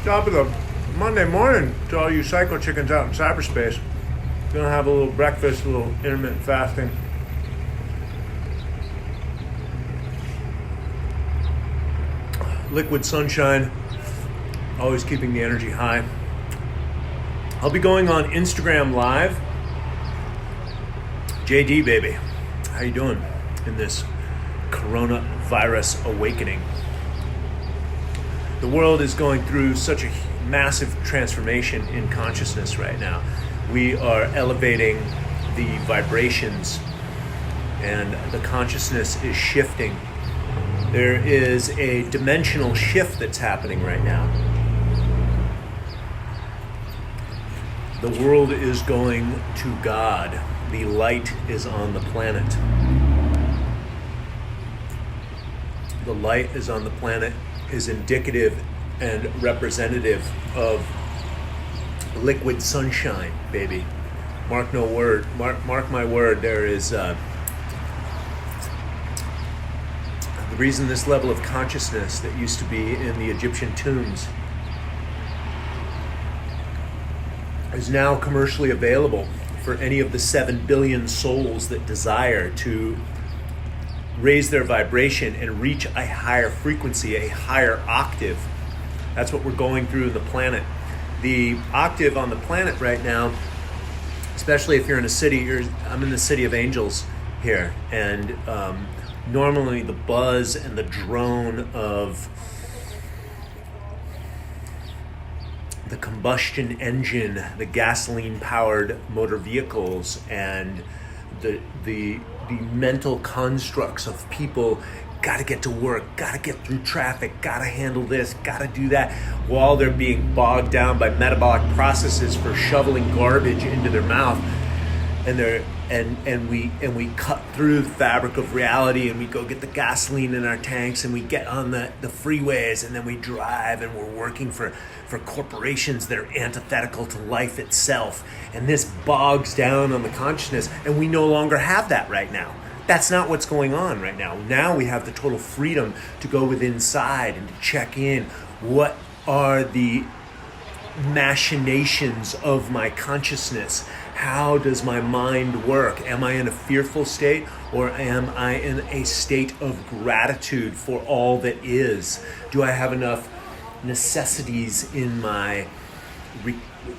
Top of the Monday morning to all you psycho chickens out in cyberspace. Gonna have a little breakfast, a little intermittent fasting. Liquid sunshine, always keeping the energy high. I'll be going on Instagram Live. JD, baby, how you doing in this coronavirus awakening? The world is going through such a massive transformation in consciousness right now. We are elevating the vibrations and the consciousness is shifting. There is a dimensional shift that's happening right now. The world is going to God. The light is on the planet. The light is on the planet is indicative and representative of liquid sunshine, baby. Mark my word, there is the reason this level of consciousness that used to be in the Egyptian tombs is now commercially available for any of the 7 billion souls that desire to raise their vibration and reach a higher frequency, a higher octave. That's what we're going through in the planet. The octave on the planet right now, especially if you're in a city, I'm in the city of angels here, and normally the buzz and the drone of the combustion engine, the gasoline-powered motor vehicles, and the mental constructs of people gotta get to work, gotta get through traffic, gotta handle this, gotta do that, while they're being bogged down by metabolic processes for shoveling garbage into their mouth. And we cut through the fabric of reality, and we go get the gasoline in our tanks, and we get on the freeways, and then we drive, and we're working for corporations that are antithetical to life itself. And this bogs down on the consciousness, and we no longer have that right now. That's not what's going on right now. Now we have the total freedom to go within inside and to check in. What are the machinations of my consciousness? How does my mind work? Am I in a fearful state, or am I in a state of gratitude for all that is? Do I have enough necessities in my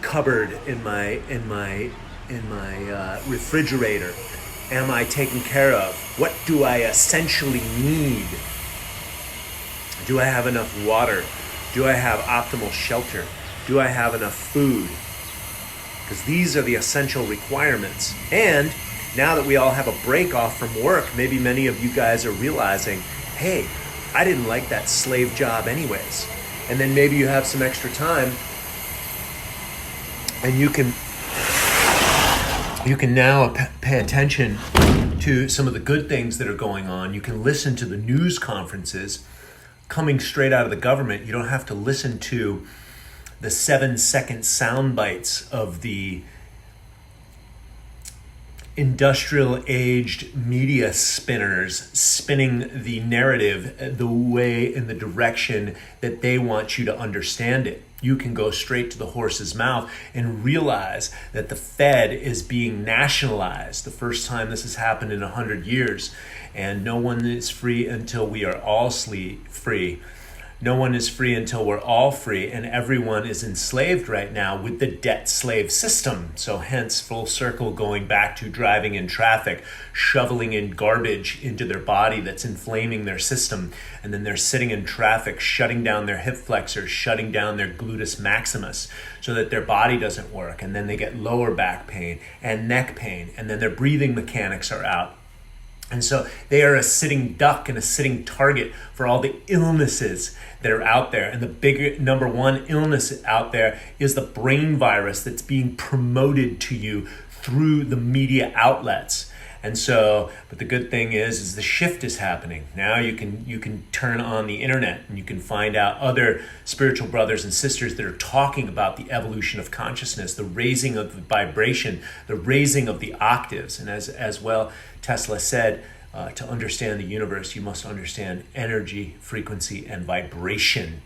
cupboard, in my refrigerator? Am I taken care of? What do I essentially need? Do I have enough water? Do I have optimal shelter? Do I have enough food? Because these are the essential requirements. And now that we all have a break off from work, maybe many of you guys are realizing, hey, I didn't like that slave job anyways. And then maybe you have some extra time, and you can now pay attention to some of the good things that are going on. You can listen to the news conferences coming straight out of the government. You don't have to listen to the 7-second sound bites of the industrial aged media spinners spinning the narrative the way in the direction that they want you to understand it. You can go straight to the horse's mouth and realize that the Fed is being nationalized, the first time this has happened in 100 years, and no one is free until we are all free. No one is free until we're all free, and everyone is enslaved right now with the debt slave system. So hence, full circle, going back to driving in traffic, shoveling in garbage into their body that's inflaming their system, and then they're sitting in traffic, shutting down their hip flexors, shutting down their gluteus maximus so that their body doesn't work, and then they get lower back pain and neck pain, and then their breathing mechanics are out. And so they are a sitting duck and a sitting target for all the illnesses that are out there. And the big number one illness out there is the brain virus that's being promoted to you through the media outlets. And so, but the good thing is the shift is happening. Now you can turn on the internet and you can find out other spiritual brothers and sisters that are talking about the evolution of consciousness, the raising of the vibration, the raising of the octaves. And as well, Tesla said, to understand the universe, you must understand energy, frequency, and vibration.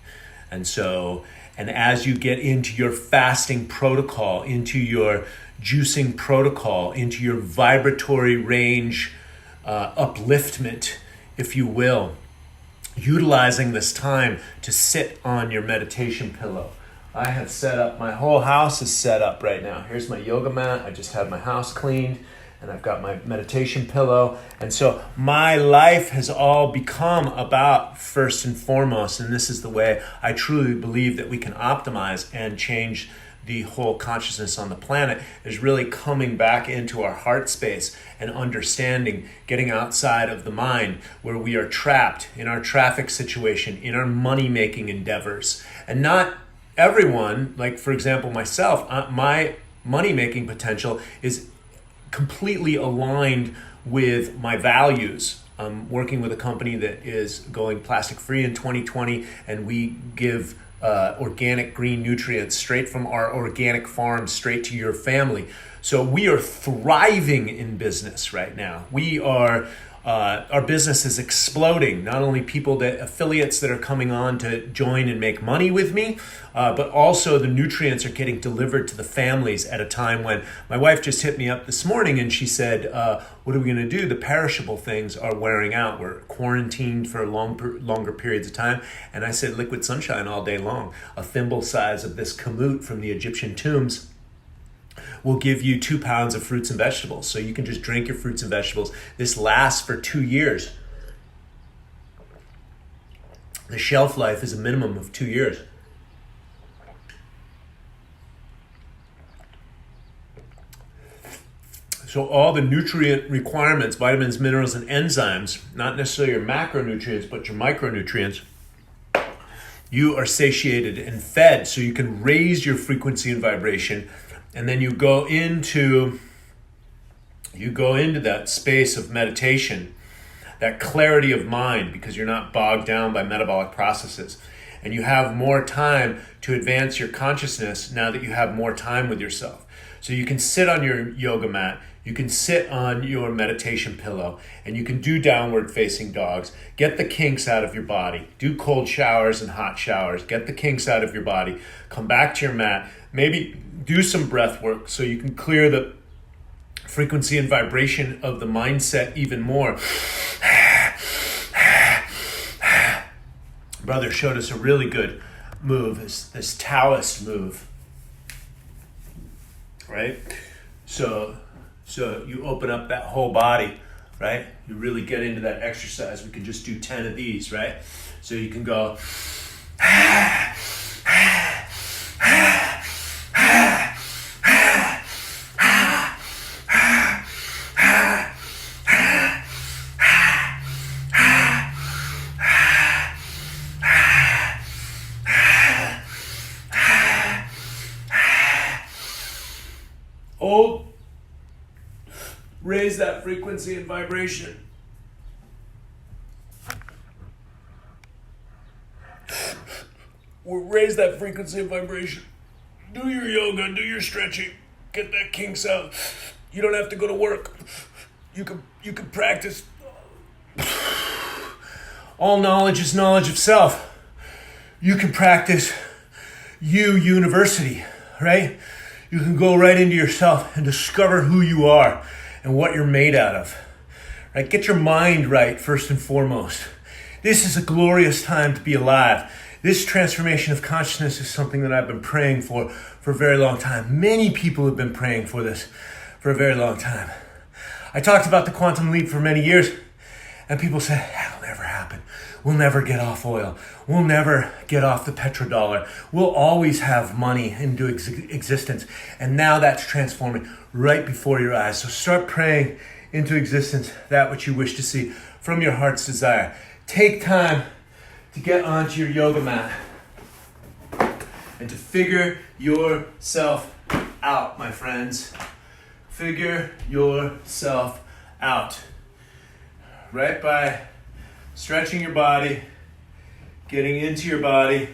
And as you get into your fasting protocol, into your juicing protocol, into your vibratory range upliftment, if you will, utilizing this time to sit on your meditation pillow. I have set up, my whole house is set up right now. Here's my yoga mat. I just had my house cleaned, and I've got my meditation pillow. And so my life has all become about first and foremost, and this is the way I truly believe that we can optimize and change the whole consciousness on the planet, is really coming back into our heart space and understanding, getting outside of the mind where we are trapped in our traffic situation, in our money-making endeavors. And not everyone, like for example myself, my money-making potential is completely aligned with my values. I'm working with a company that is going plastic-free in 2020, and we give organic green nutrients straight from our organic farm straight to your family. So we are thriving in business right now. We are our business is exploding. Not only affiliates that are coming on to join and make money with me, but also the nutrients are getting delivered to the families at a time when my wife just hit me up this morning and she said, what are we going to do? The perishable things are wearing out. We're quarantined for longer periods of time. And I said, liquid sunshine all day long. A thimble size of this kamut from the Egyptian tombs will give you 2 pounds of fruits and vegetables. So you can just drink your fruits and vegetables. This lasts for 2 years. The shelf life is a minimum of 2 years. So all the nutrient requirements, vitamins, minerals, and enzymes, not necessarily your macronutrients, but your micronutrients, you are satiated and fed so you can raise your frequency and vibration. And then you go into that space of meditation, that clarity of mind, because you're not bogged down by metabolic processes. And you have more time to advance your consciousness now that you have more time with yourself. So you can sit on your yoga mat, you can sit on your meditation pillow, and you can do downward facing dogs. Get the kinks out of your body. Do cold showers and hot showers. Get the kinks out of your body. Come back to your mat. Maybe do some breath work so you can clear the frequency and vibration of the mindset even more. Brother showed us a really good move, this Taoist move, right? So you open up that whole body, right? You really get into that exercise. We can just do 10 of these, right? So you can go raise that frequency and vibration. Raise that frequency and vibration. Do your yoga, do your stretching, get that kinks out. You don't have to go to work. You can practice. All knowledge is knowledge of self. You can practice university, right? You can go right into yourself and discover who you are and what you're made out of. Right? Get your mind right first and foremost. This is a glorious time to be alive. This transformation of consciousness is something that I've been praying for a very long time. Many people have been praying for this for a very long time. I talked about the quantum leap for many years, and people said, that'll never happen. We'll never get off oil. We'll never get off the petrodollar. We'll always have money into existence. And now that's transforming right before your eyes. So start praying into existence that which you wish to see from your heart's desire. Take time to get onto your yoga mat and to figure yourself out, my friends. Figure yourself out. Right by stretching your body, getting into your body,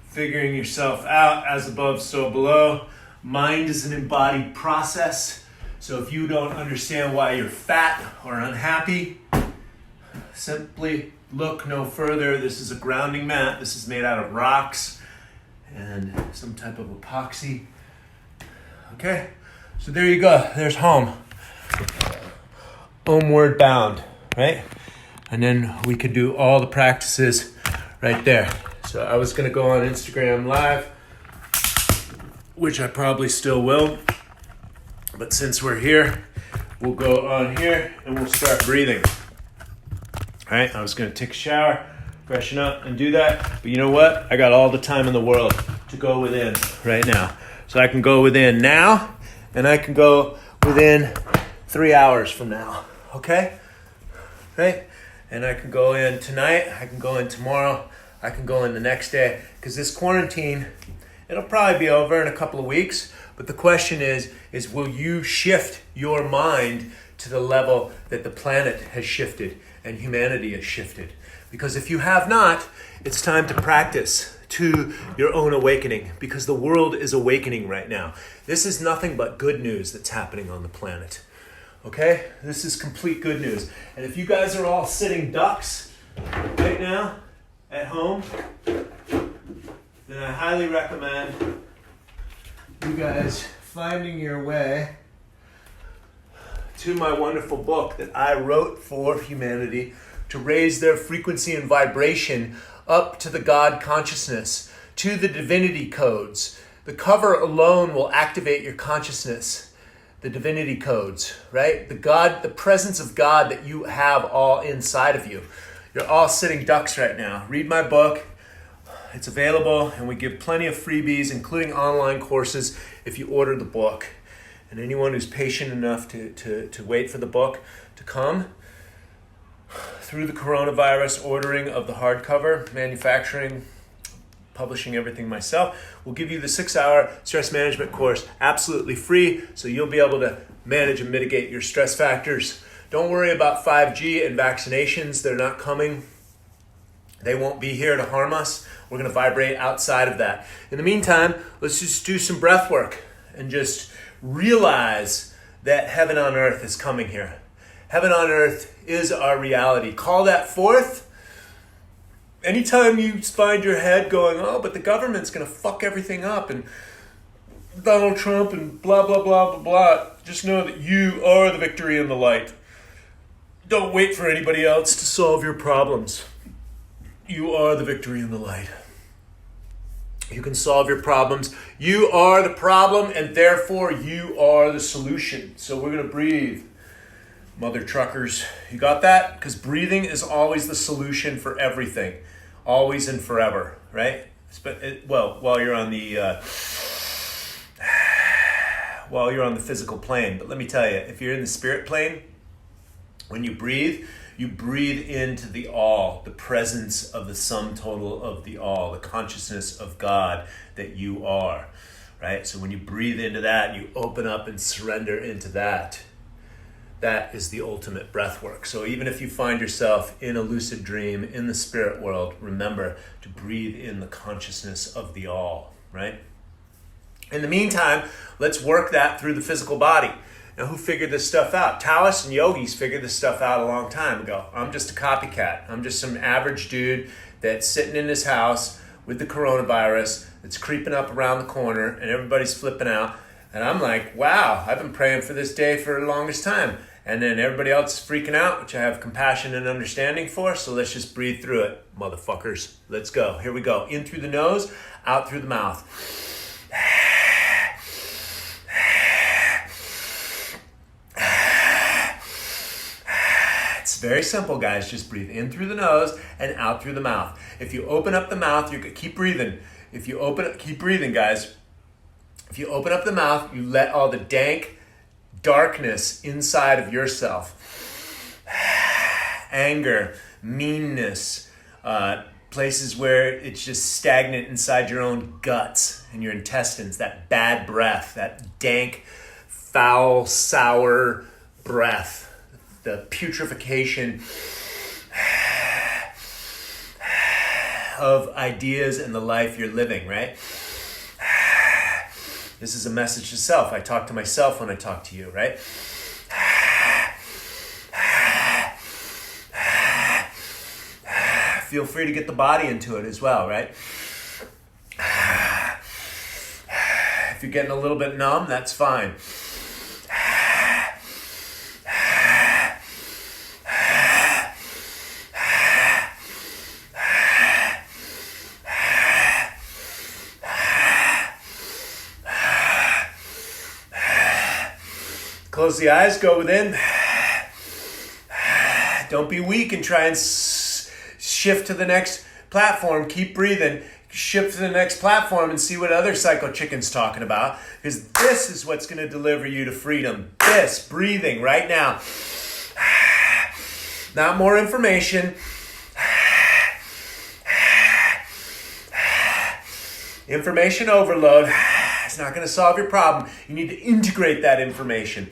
figuring yourself out, as above, so below. Mind is an embodied process. So if you don't understand why you're fat or unhappy, simply look no further. This is a grounding mat. This is made out of rocks and some type of epoxy. Okay, so there you go. There's home. Homeward bound, right? And then we could do all the practices right there. So I was going to go on Instagram Live, which I probably still will. But since we're here, we'll go on here and we'll start breathing. All right, I was going to take a shower, freshen up, and do that. But you know what? I got all the time in the world to go within right now. So I can go within now, and I can go within 3 hours from now. Okay? Right? And I can go in tonight, I can go in tomorrow, I can go in the next day. Because this quarantine, it'll probably be over in a couple of weeks. But the question is will you shift your mind to the level that the planet has shifted and humanity has shifted? Because if you have not, it's time to practice to your own awakening, because the world is awakening right now. This is nothing but good news that's happening on the planet. Okay? This is complete good news. And if you guys are all sitting ducks right now at home, then I highly recommend you guys finding your way to my wonderful book that I wrote for humanity to raise their frequency and vibration up to the God consciousness, to the divinity codes. The cover alone will activate your consciousness. The divinity codes, right? The presence of God that you have all inside of you. You're all sitting ducks right now. Read my book. It's available, and we give plenty of freebies, including online courses, if you order the book. And anyone who's patient enough to wait for the book to come through the coronavirus, ordering of the hardcover, manufacturing, publishing everything myself, we'll give you the 6-hour stress management course absolutely free, so you'll be able to manage and mitigate your stress factors. Don't worry about 5G and vaccinations. They're not coming. They won't be here to harm us. We're going to vibrate outside of that. In the meantime, let's just do some breath work and just realize that heaven on earth is coming here. Heaven on earth is our reality. Call that forth. Anytime you find your head going, oh, but the government's going to fuck everything up and Donald Trump and blah, blah, blah, blah, blah, just know that you are the victory and the light. Don't wait for anybody else to solve your problems. You are the victory and the light. You can solve your problems. You are the problem, and therefore you are the solution. So we're going to breathe. Mother truckers, you got that? Because breathing is always the solution for everything. Always and forever, right? Well, while you're on the physical plane. But let me tell you, if you're in the spirit plane, when you breathe into the all, the presence of the sum total of the all, the consciousness of God that you are, right? So when you breathe into that, you open up and surrender into that. That is the ultimate breath work. So even if you find yourself in a lucid dream, in the spirit world, remember to breathe in the consciousness of the all, right? In the meantime, let's work that through the physical body. Now, who figured this stuff out? Taoists and yogis figured this stuff out a long time ago. I'm just a copycat. I'm just some average dude that's sitting in his house with the coronavirus that's creeping up around the corner and everybody's flipping out. And I'm like, wow, I've been praying for this day for the longest time. And then everybody else is freaking out, which I have compassion and understanding for. So let's just breathe through it, motherfuckers. Let's go. Here we go. In through the nose, out through the mouth. It's very simple, guys. Just breathe in through the nose and out through the mouth. If you open up the mouth, you could keep breathing. Keep breathing, guys. If you open up the mouth, you let all the dank darkness inside of yourself. Anger, meanness, places where it's just stagnant inside your own guts and your intestines, that bad breath, that dank, foul, sour breath, the putrefaction of ideas and the life you're living, right? This is a message to self. I talk to myself when I talk to you, right? Feel free to get the body into it as well, right? If you're getting a little bit numb, that's fine. Close the eyes, go within. Don't be weak and try and shift to the next platform. Keep breathing. Shift to the next platform and see what other Psycho Chicken's talking about. Because this is what's going to deliver you to freedom. This, breathing right now. Not more information. Information overload. It's not going to solve your problem. You need to integrate that information.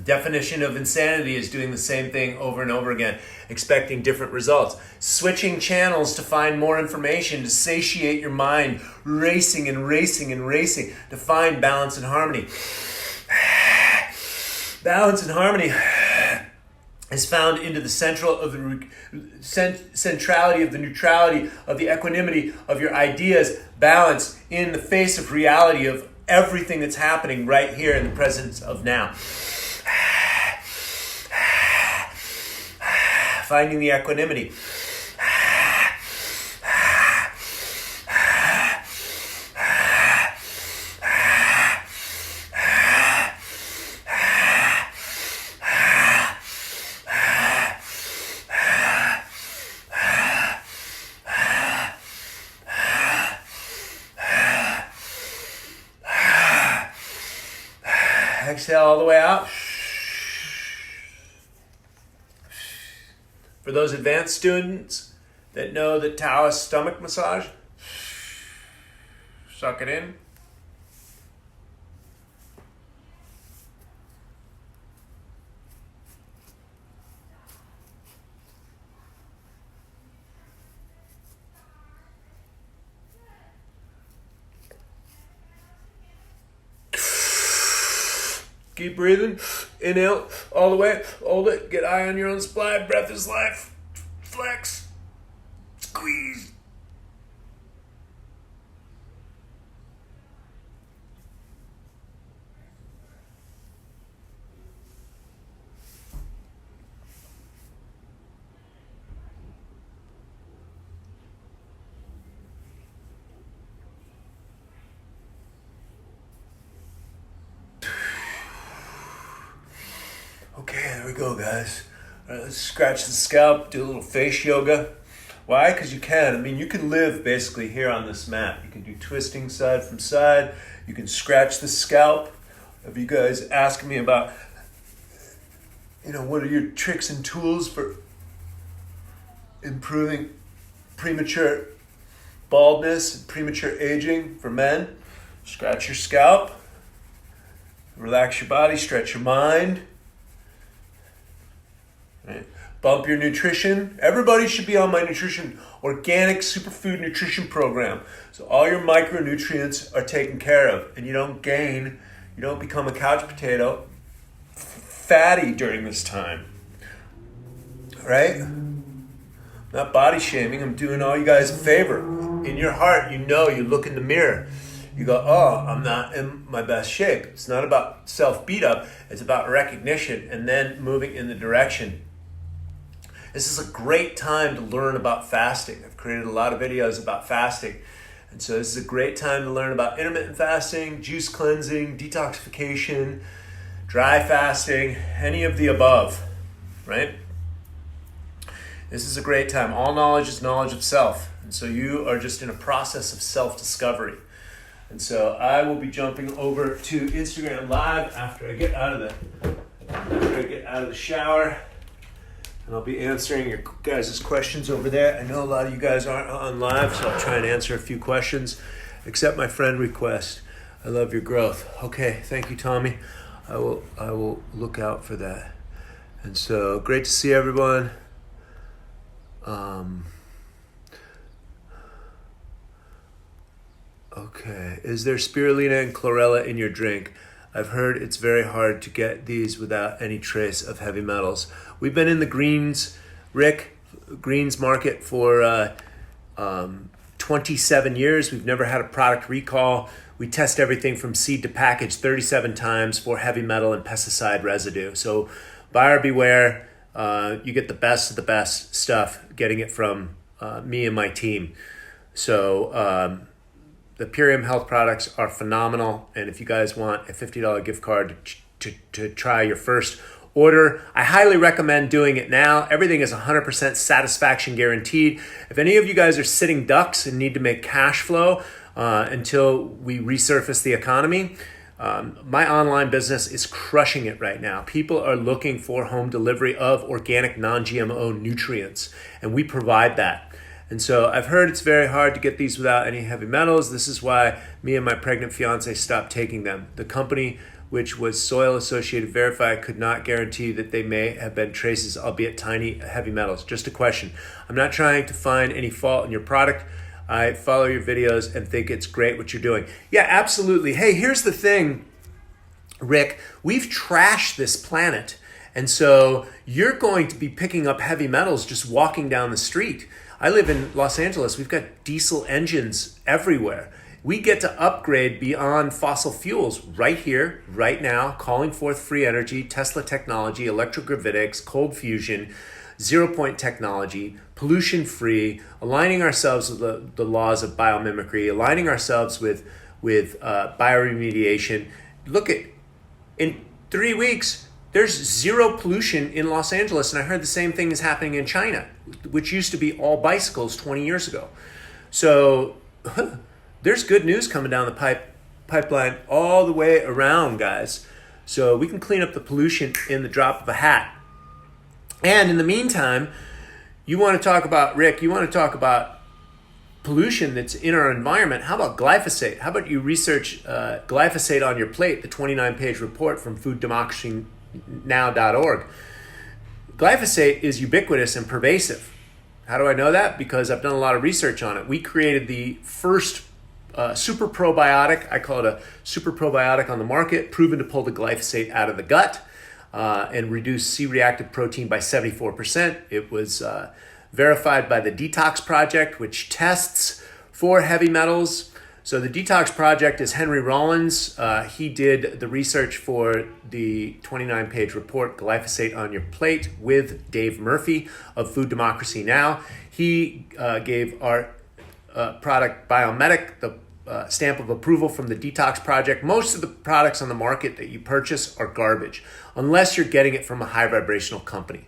Definition of insanity is doing the same thing over and over again, expecting different results. Switching channels to find more information, to satiate your mind, racing and racing and racing, to find balance and harmony. Balance and harmony is found into the centrality of the neutrality of the equanimity of your ideas, balance in the face of reality of everything that's happening right here in the presence of now. Finding the equanimity. Exhale all the way out. For those advanced students that know the Taoist stomach massage, suck it in. Keep breathing. Inhale all the way. Hold it. Get eye on your own supply. Breath is life. Flex. Squeeze. Okay, there we go, guys. All right, let's scratch the scalp, do a little face yoga. Why? Because you can. I mean, you can live basically here on this mat. You can do twisting side from side. You can scratch the scalp. If you guys ask me about, what are your tricks and tools for improving premature baldness and premature aging for men, scratch your scalp, relax your body, stretch your mind. Right? Bump your nutrition. Everybody should be on my organic superfood nutrition program. So all your micronutrients are taken care of and you don't gain, you don't become a couch potato fatty during this time. Right? I'm not body shaming. I'm doing all you guys a favor. In your heart, you look in the mirror. You go, oh, I'm not in my best shape. It's not about self-beat up. It's about recognition and then moving in the direction. This is a great time to learn about fasting. I've created a lot of videos about fasting. And so this is a great time to learn about intermittent fasting, juice cleansing, detoxification, dry fasting, any of the above, right? This is a great time. All knowledge is knowledge of self. And so you are just in a process of self-discovery. And so I will be jumping over to Instagram Live after I get out of the shower. And I'll be answering your guys' questions over there. I know a lot of you guys aren't on live, so I'll try and answer a few questions. Accept my friend request. I love your growth. Okay, thank you, Tommy. I will look out for that. And so great to see everyone. Okay. Is there spirulina and chlorella in your drink? I've heard it's very hard to get these without any trace of heavy metals. We've been in the greens market for 27 years. We've never had a product recall. We test everything from seed to package 37 times for heavy metal and pesticide residue. So buyer beware. You get the best of the best stuff, getting it from me and my team. So the Purium Health products are phenomenal. And if you guys want a $50 gift card to try your first order, I highly recommend doing it now. Everything is 100% satisfaction guaranteed. If any of you guys are sitting ducks and need to make cash flow until we resurface the economy, my online business is crushing it right now. People are looking for home delivery of organic, non-GMO nutrients, and we provide that. And so I've heard it's very hard to get these without any heavy metals. This is why me and my pregnant fiance stopped taking them. The company, which was Soil Associated Verified, could not guarantee that they may have been traces, albeit tiny, heavy metals. Just a question. I'm not trying to find any fault in your product. I follow your videos and think it's great what you're doing. Yeah, absolutely. Hey, here's the thing, Rick. We've trashed this planet. And so you're going to be picking up heavy metals just walking down the street. I live in Los Angeles. We've got diesel engines everywhere. We get to upgrade beyond fossil fuels right here, right now, calling forth free energy, Tesla technology, electrogravitics, cold fusion, zero-point technology, pollution-free, aligning ourselves with the laws of biomimicry, aligning ourselves with bioremediation. Look at, in 3 weeks, there's zero pollution in Los Angeles, and I heard the same thing is happening in China, which used to be all bicycles 20 years ago. So there's good news coming down the pipeline all the way around, guys. So we can clean up the pollution in the drop of a hat. And in the meantime, you want to talk about, Rick, you want to talk about pollution that's in our environment. How about glyphosate? How about you research glyphosate on your plate, the 29-page report from fooddemocracynow.org. Glyphosate is ubiquitous and pervasive. How do I know that? Because I've done a lot of research on it. We created the first super probiotic, I call it a super probiotic on the market, proven to pull the glyphosate out of the gut and reduce C-reactive protein by 74%. It was verified by the Detox Project, which tests for heavy metals. So the Detox Project is Henry Rollins. He did the research for the 29-page report, Glyphosate on Your Plate, with Dave Murphy of Food Democracy Now! He gave our product Biomedic the stamp of approval from the Detox Project. Most of the products on the market that you purchase are garbage, unless you're getting it from a high vibrational company.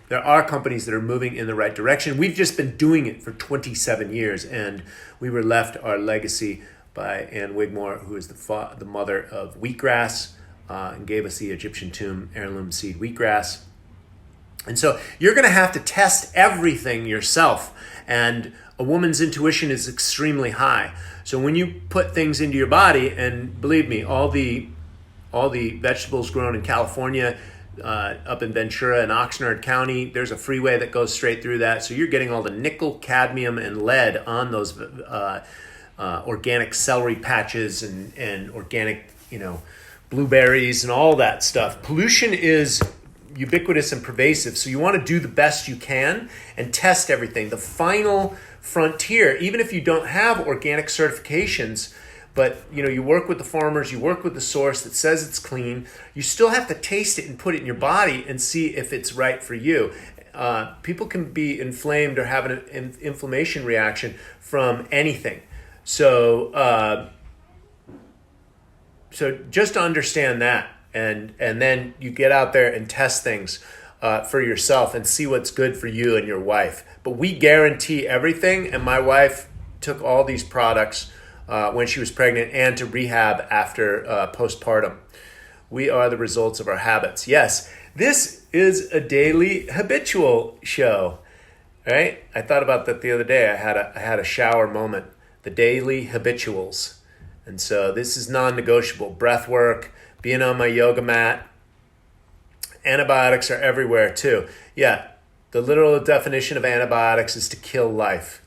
There are companies that are moving in the right direction. We've just been doing it for 27 years, and we were left our legacy by Ann Wigmore, who is the mother of wheatgrass, and gave us the Egyptian tomb heirloom seed wheatgrass. And so you're going to have to test everything yourself, and a woman's intuition is extremely high. So when you put things into your body, and believe me, all the vegetables grown in California, up in Ventura and Oxnard County, there's a freeway that goes straight through that. So you're getting all the nickel, cadmium, and lead on those organic celery patches and organic, blueberries and all that stuff. Pollution is ubiquitous and pervasive. So you want to do the best you can and test everything. The final frontier, even if you don't have organic certifications, but you work with the farmers, you work with the source that says it's clean, you still have to taste it and put it in your body and see if it's right for you. People can be inflamed or have an inflammation reaction from anything. So just to understand that, and then you get out there and test things for yourself and see what's good for you and your wife. But we guarantee everything, and my wife took all these products when she was pregnant and to rehab after postpartum. We are the results of our habits. Yes, this is a daily habitual show, right? I thought about that the other day. I had a shower moment, the daily habituals. And so this is non-negotiable. Breathwork, being on my yoga mat. Antibiotics are everywhere too. Yeah, the literal definition of antibiotics is to kill life,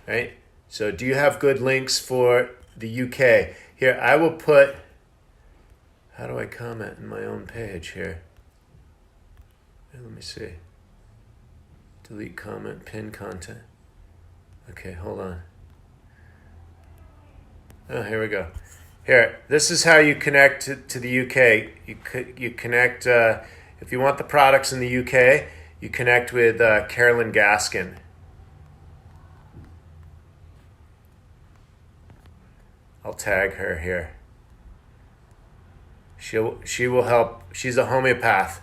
right? So do you have good links for the UK. Here, I will put, how do I comment in my own page here? Let me see. Delete comment, pin content. Okay, hold on. Oh, here we go. Here, this is how you connect to the UK. You connect, if you want the products in the UK, you connect with Carolyn Gaskin. I'll tag her here. She will help. She's a homeopath.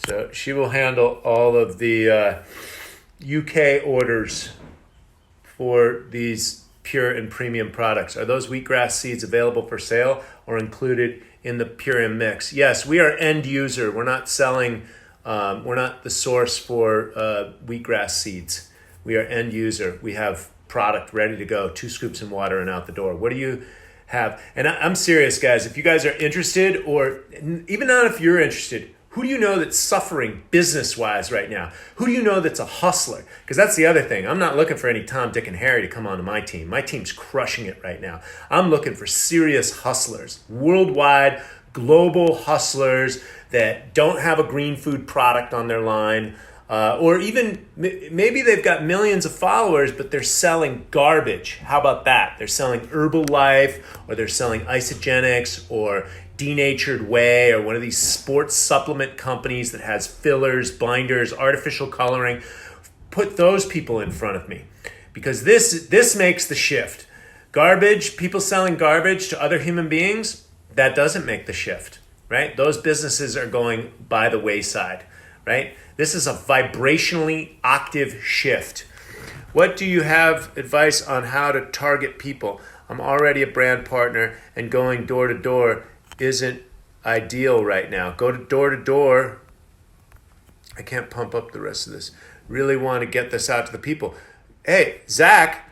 So she will handle all of the UK orders for these pure and premium products. Are those wheatgrass seeds available for sale or included in the Purium mix? Yes, we are end user. We're not selling, we're not the source for wheatgrass seeds. We are end user. We have product ready to go, 2 scoops in water and out the door. What do you have? And I'm serious, guys. If you guys are interested, or even not if you're interested, who do you know that's suffering business-wise right now? Who do you know that's a hustler? Because that's the other thing. I'm not looking for any Tom, Dick, and Harry to come onto my team. My team's crushing it right now. I'm looking for serious hustlers, worldwide, global hustlers that don't have a green food product on their line, or even maybe they've got millions of followers, but they're selling garbage. How about that? They're selling Herbalife, or they're selling Isogenics, or Denatured Whey, or one of these sports supplement companies that has fillers, binders, artificial coloring. Put those people in front of me, because this makes the shift. Garbage, people selling garbage to other human beings, that doesn't make the shift, right? Those businesses are going by the wayside, right? This is a vibrationally octave shift. What do you have advice on how to target people? I'm already a brand partner, and going door to door isn't ideal right now. Go to door. I can't pump up the rest of this. Really want to get this out to the people. Hey, Zach,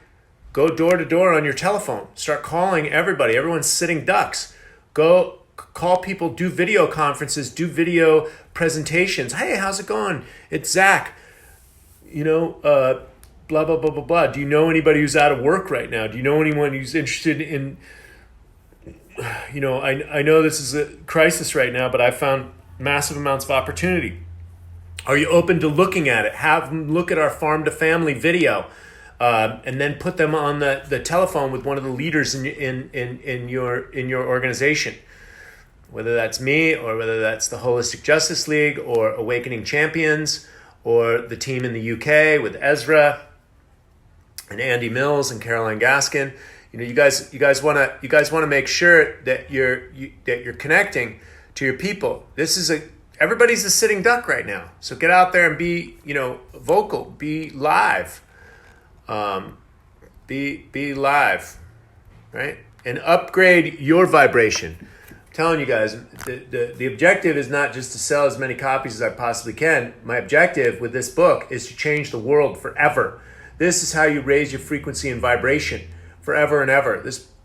go door to door on your telephone. Start calling everybody. Everyone's sitting ducks. Go call people, do video conferences, do video presentations. Hey, how's it going? It's Zach. Blah, blah, blah, blah, blah. Do you know anybody who's out of work right now? Do you know anyone who's interested in, I know this is a crisis right now, but I found massive amounts of opportunity. Are you open to looking at it? Have them look at our farm to family video, and then put them on the telephone with one of the leaders in your organization, whether that's me, or whether that's the Holistic Justice League, or Awakening Champions, or the team in the UK with Ezra and Andy Mills and Caroline Gaskin. You guys want to make sure that you're connecting to your people. Everybody's a sitting duck right now. So get out there and be, vocal, be live. Be live, right? And upgrade your vibration. I'm telling you guys, the objective is not just to sell as many copies as I possibly can. My objective with this book is to change the world forever. This is how you raise your frequency and vibration forever and ever.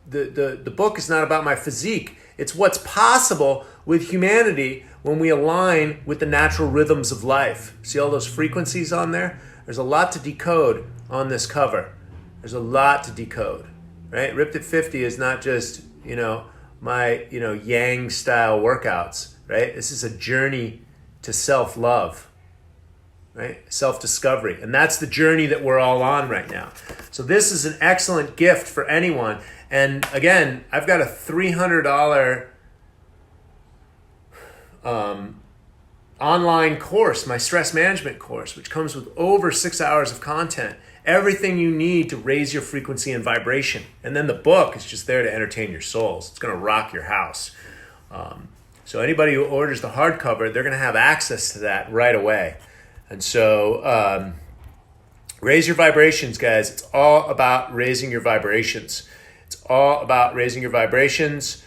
The book is not about my physique. It's what's possible with humanity when we align with the natural rhythms of life. See all those frequencies on there? There's a lot to decode on this cover. There's a lot to decode, right? Ripped at 50 is not just, my, yang style workouts, right? This is a journey to self-love, right? Self-discovery. And that's the journey that we're all on right now. So this is an excellent gift for anyone. And again, I've got a $300 online course, my stress management course, which comes with over 6 hours of content. Everything you need to raise your frequency and vibration. And then the book is just there to entertain your souls. It's going to rock your house. So anybody who orders the hardcover, they're going to have access to that right away. And so raise your vibrations, guys. It's all about raising your vibrations. It's all about raising your vibrations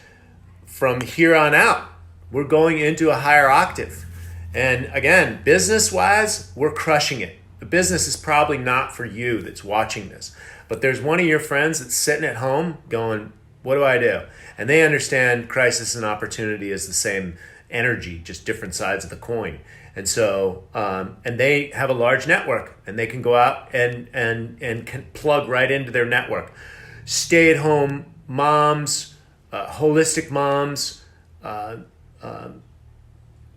from here on out. We're going into a higher octave. And again, business-wise, we're crushing it. The business is probably not for you that's watching this. But there's one of your friends that's sitting at home going, what do I do? And they understand crisis and opportunity is the same energy, just different sides of the coin. And so, and they have a large network, and they can go out and can plug right into their network. Stay-at-home moms, holistic moms,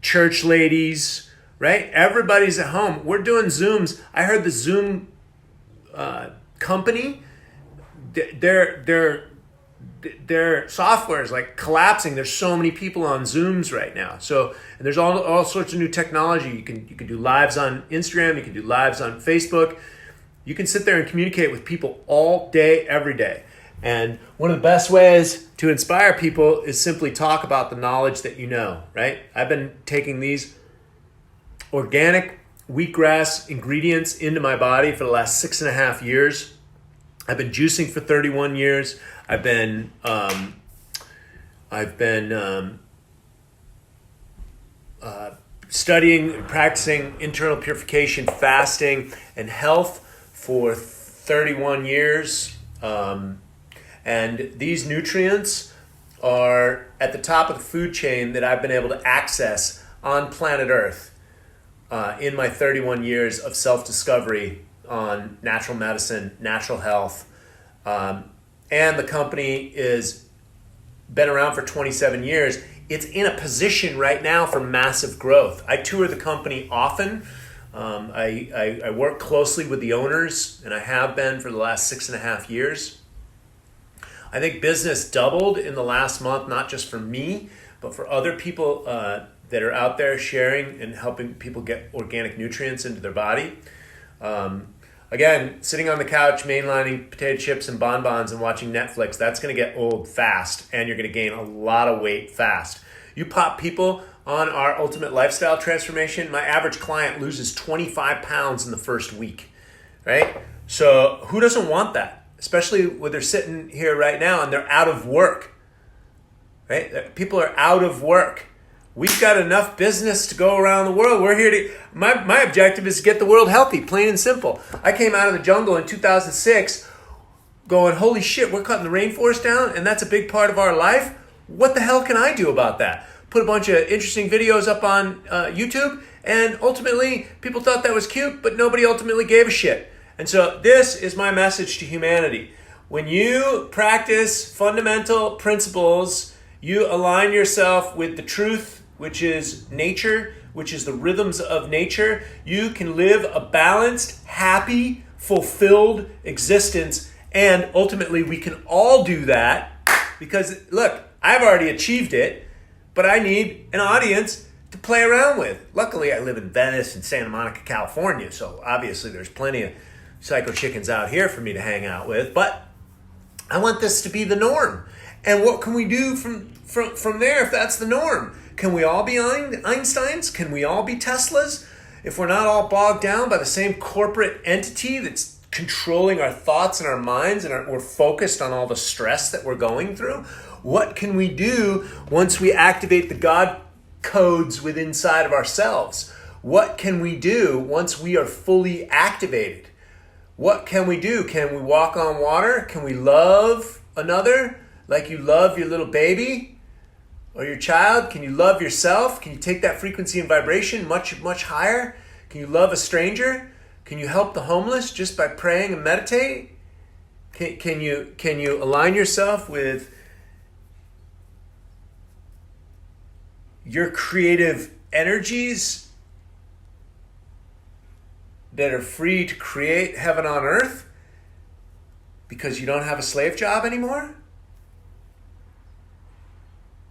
church ladies, right? Everybody's at home. We're doing Zooms. I heard the Zoom company, their software is like collapsing. There's so many people on Zooms right now. So, and there's all sorts of new technology. You can do lives on Instagram. You can do lives on Facebook. You can sit there and communicate with people all day, every day. And one of the best ways to inspire people is simply talk about the knowledge that you know, right? I've been taking these organic wheatgrass ingredients into my body for the last 6.5 years. I've been juicing for 31 years. I've been studying and practicing internal purification, fasting, and health for 31 years. And these nutrients are at the top of the food chain that I've been able to access on planet Earth in my 31 years of self-discovery on natural medicine, natural health. And the company is been around for 27 years. It's in a position right now for massive growth. I tour the company often. I work closely with the owners, and I have been for the last 6.5 years. I think business doubled in the last month, not just for me, but for other people that are out there sharing and helping people get organic nutrients into their body. Again, sitting on the couch, mainlining potato chips and bonbons and watching Netflix, that's going to get old fast, and you're going to gain a lot of weight fast. You pop people on our ultimate lifestyle transformation, my average client loses 25 pounds in the first week, right? So who doesn't want that? Especially when they're sitting here right now and they're out of work, right? People are out of work. We've got enough business to go around the world. We're here to, my objective is to get the world healthy, plain and simple. I came out of the jungle in 2006 going, holy shit, we're cutting the rainforest down, and that's a big part of our life. What the hell can I do about that? Put a bunch of interesting videos up on YouTube, and ultimately people thought that was cute, but nobody ultimately gave a shit. And so this is my message to humanity. When you practice fundamental principles, you align yourself with the truth, which is nature, which is the rhythms of nature, you can live a balanced, happy, fulfilled existence. And ultimately, we can all do that because, look, I've already achieved it, but I need an audience to play around with. Luckily, I live in Venice and Santa Monica, California, so obviously there's plenty of psycho chickens out here for me to hang out with, but I want this to be the norm. And what can we do from there if that's the norm? Can we all be Einsteins? Can we all be Teslas? If we're not all bogged down by the same corporate entity that's controlling our thoughts and our minds, and we're focused on all the stress that we're going through, what can we do once we activate the God codes within inside of ourselves? What can we do once we are fully activated? What can we do? Can we walk on water? Can we love another like you love your little baby or your child? Can you love yourself? Can you take that frequency and vibration much, much higher? Can you love a stranger? Can you help the homeless just by praying and meditate? Can you align yourself with your creative energies that are free to create heaven on earth because you don't have a slave job anymore?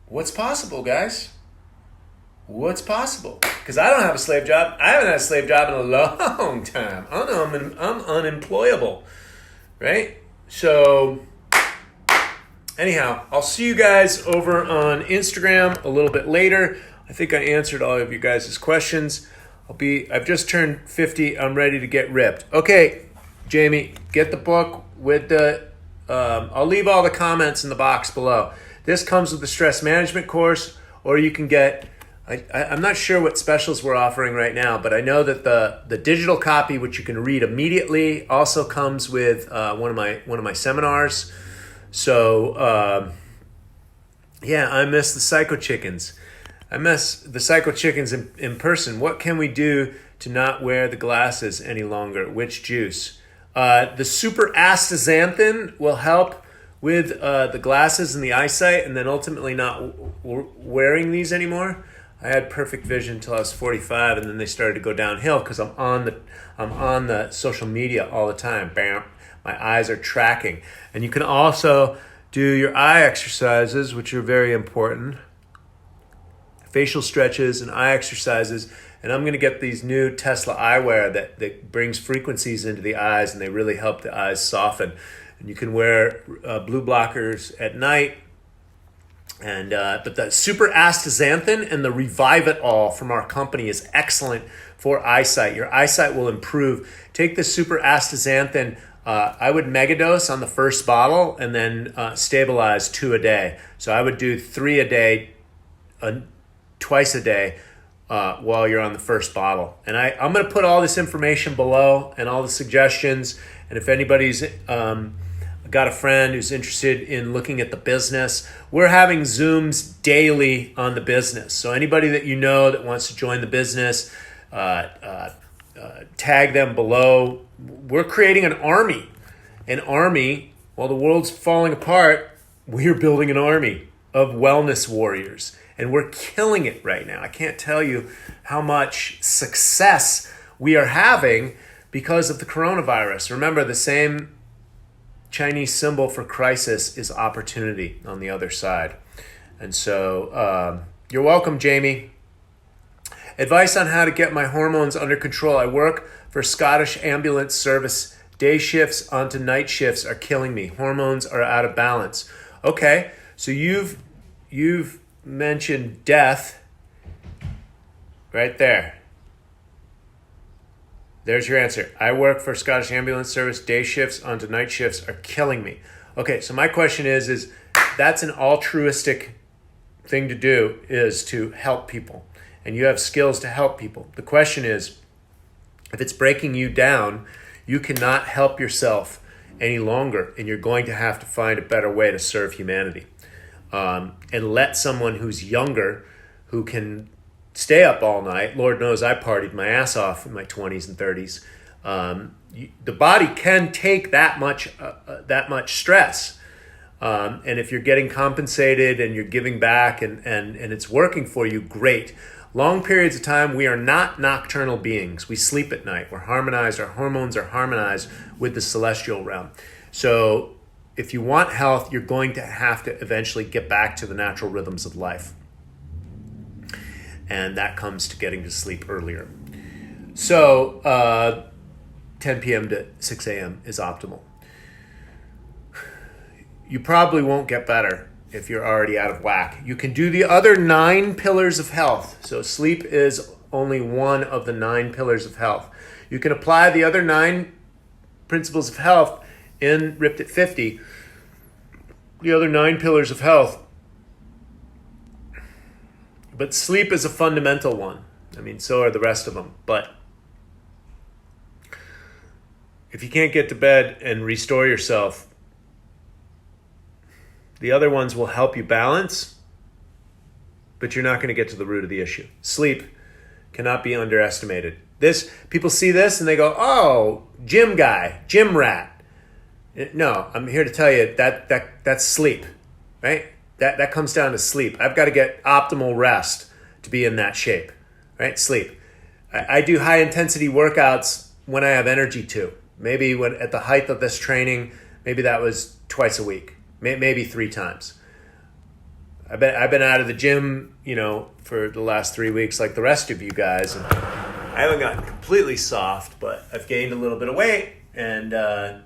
What's possible, guys? What's possible? Because I don't have a slave job. I haven't had a slave job in a long time. I'm unemployable, right? So anyhow, I'll see you guys over on Instagram a little bit later. I think I answered all of you guys' questions. I've just turned 50. I'm ready to get ripped. Okay, Jamie, get the book with the, I'll leave all the comments in the box below. This comes with the stress management course, or you can get, I'm not sure what specials we're offering right now, but I know that the digital copy, which you can read immediately, also comes with one of my seminars. So yeah, I miss the psycho chickens. I miss the Psycho Chickens in person. What can we do to not wear the glasses any longer? Which juice? The super astaxanthin will help with the glasses and the eyesight, and then ultimately not wearing these anymore. I had perfect vision until I was 45, and then they started to go downhill because I'm on the social media all the time. Bam, my eyes are tracking. And you can also do your eye exercises, which are very important. Facial stretches and eye exercises. And I'm going to get these new Tesla eyewear that brings frequencies into the eyes, and they really help the eyes soften. And you can wear blue blockers at night. And but the super astaxanthin and the Revive It All from our company is excellent for eyesight. Your eyesight will improve. Take the super astaxanthin. I would megadose on the first bottle and then stabilize 2 a day. So I would do 3 a day, twice a day while you're on the first bottle. And I'm going to put all this information below and all the suggestions. And if anybody's got a friend who's interested in looking at the business, we're having Zooms daily on the business. So anybody that you know that wants to join the business, tag them below. We're creating an army. While the world's falling apart, we're building an army of wellness warriors. And we're killing it right now. I can't tell you how much success we are having because of the coronavirus. Remember, the same Chinese symbol for crisis is opportunity on the other side. And so you're welcome, Jamie. Advice on how to get my hormones under control. I work for Scottish Ambulance Service. Day shifts onto night shifts are killing me. Hormones are out of balance. Okay, so you've mentioned death right there. There's your answer. I work for Scottish Ambulance Service. Day shifts onto night shifts are killing me. Okay, so my question is that's an altruistic thing to do, is to help people. And you have skills to help people. The question is, if it's breaking you down, you cannot help yourself any longer, and you're going to have to find a better way to serve humanity. And let someone who's younger, who can stay up all night. Lord knows I partied my ass off in my 20s and 30s. The body can take that much stress. And if you're getting compensated and you're giving back and it's working for you, great. Long periods of time, we are not nocturnal beings. We sleep at night. We're harmonized. Our hormones are harmonized with the celestial realm. So if you want health, you're going to have to eventually get back to the natural rhythms of life. And that comes to getting to sleep earlier. So 10 p.m. to 6 a.m. is optimal. You probably won't get better if you're already out of whack. You can do the other 9 pillars of health. So sleep is only one of the 9 pillars of health. You can apply the other 9 principles of health in Ripped at 50. The other 9 pillars of health. But sleep is a fundamental one. I mean, so are the rest of them. But if you can't get to bed and restore yourself, the other ones will help you balance, but you're not going to get to the root of the issue. Sleep cannot be underestimated. People see this and they go, oh, gym guy, gym rat. No, I'm here to tell you that's sleep, right? That comes down to sleep. I've got to get optimal rest to be in that shape, right? Sleep. I do high intensity workouts when I have energy to. Maybe when at the height of this training, maybe that was twice a week, maybe 3 times. I've been out of the gym, for the last 3 weeks, like the rest of you guys. And I haven't gotten completely soft, but I've gained a little bit of weight, and I'm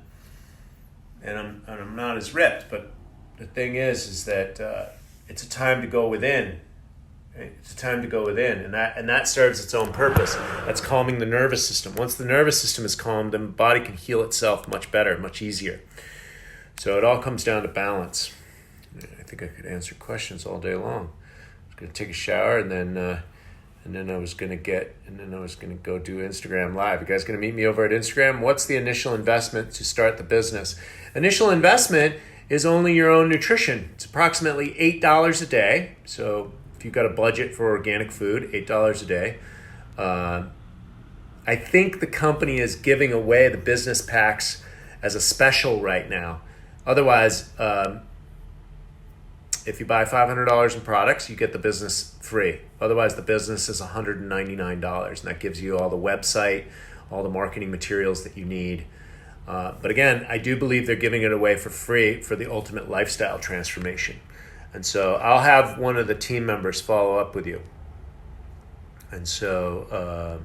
not as ripped. But the thing is that it's a time to go within. Right? It's a time to go within, and that serves its own purpose. That's calming the nervous system. Once the nervous system is calmed, then the body can heal itself much better, much easier. So it all comes down to balance. I think I could answer questions all day long. I was going to take a shower, and then I was going to go do Instagram Live. You guys going to meet me over at Instagram? What's the initial investment to start the business? Initial investment is only your own nutrition. It's approximately $8 a day. So if you've got a budget for organic food, $8 a day. I think the company is giving away the business packs as a special right now. Otherwise, if you buy $500 in products, you get the business free. Otherwise, the business is $199, and that gives you all the website, all the marketing materials that you need. But again, I do believe they're giving it away for free for the ultimate lifestyle transformation. And so I'll have one of the team members follow up with you. And so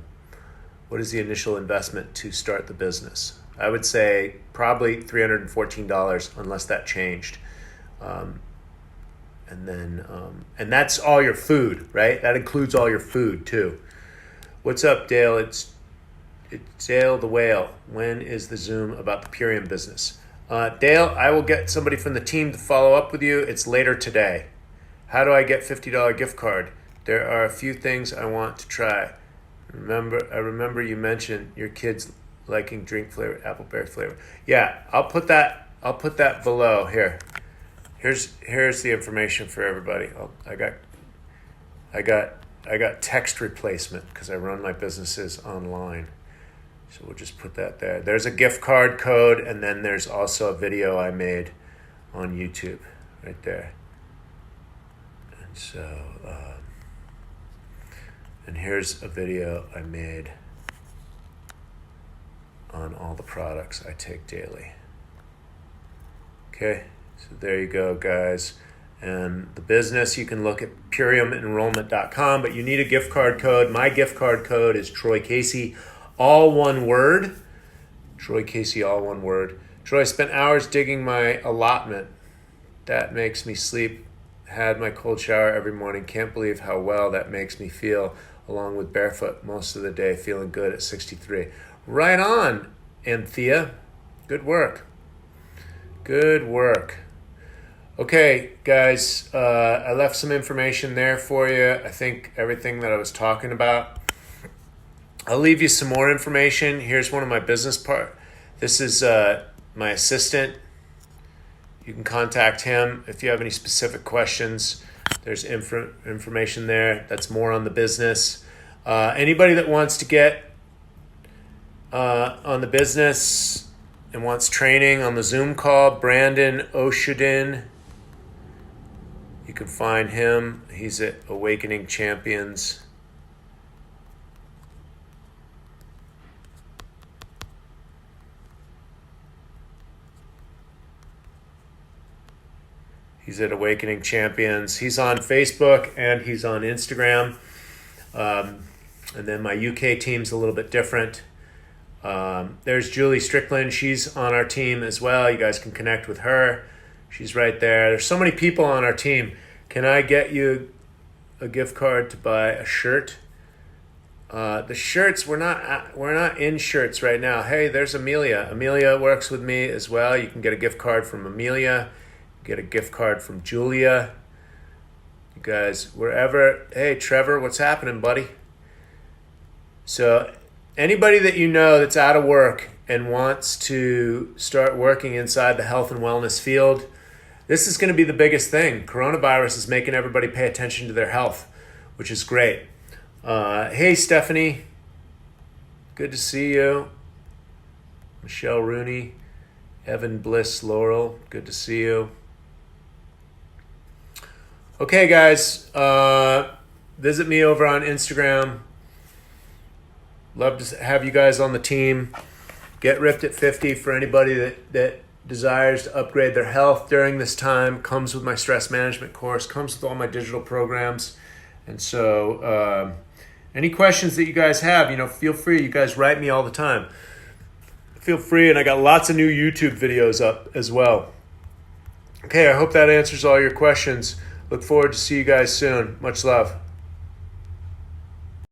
what is the initial investment to start the business? I would say probably $314 unless that changed. And that's all your food, right? That includes all your food too. What's up, Dale? It's Dale the Whale. When is the Zoom about the Purium business? Dale, I will get somebody from the team to follow up with you. It's later today. How do I get $50 gift card? There are a few things I want to try. I remember you mentioned your kids liking drink flavor, apple berry flavor. Yeah, I'll put that below here. Here's the information for everybody. I got text replacement because I run my businesses online. So we'll just put that there. There's a gift card code, and then there's also a video I made on YouTube right there. And so, and here's a video I made on all the products I take daily. Okay, so there you go, guys. And the business, you can look at puriumenrollment.com, but you need a gift card code. My gift card code is Troy Casey, all one word. Troy Casey, all one word. Troy, spent hours digging my allotment. That makes me sleep. Had my cold shower every morning. Can't believe how well that makes me feel, along with barefoot most of the day, feeling good at 63. Right on, Anthea. Good work. Good work. Okay, guys, I left some information there for you. I think everything that I was talking about. I'll leave you some more information. Here's one of my business part. This is my assistant. You can contact him if you have any specific questions. There's information there. That's more on the business. Anybody that wants to get on the business and wants training on the Zoom call, Brandon Oshadin. You can find him. He's at Awakening Champions. He's at Awakening Champions. He's on Facebook and he's on Instagram. And then my UK team's a little bit different. There's Julie Strickland. She's on our team as well. You guys can connect with her. She's right there. There's so many people on our team. Can I get you a gift card to buy a shirt? The shirts, we're not in shirts right now. Hey, there's Amelia. Amelia works with me as well. You can get a gift card from Amelia. Get a gift card from Julia. You guys, wherever. Hey, Trevor, what's happening, buddy? So anybody that you know that's out of work and wants to start working inside the health and wellness field, this is going to be the biggest thing. Coronavirus is making everybody pay attention to their health, which is great. Hey, Stephanie. Good to see you. Michelle Rooney. Evan Bliss Laurel. Good to see you. Okay, guys. Visit me over on Instagram. Love to have you guys on the team. Get ripped at 50 for anybody that desires to upgrade their health during this time. Comes with my stress management course. Comes with all my digital programs. And so any questions that you guys have, feel free. You guys write me all the time. Feel free, and I got lots of new YouTube videos up as well. Okay, I hope that answers all your questions. Look forward to see you guys soon. Much love.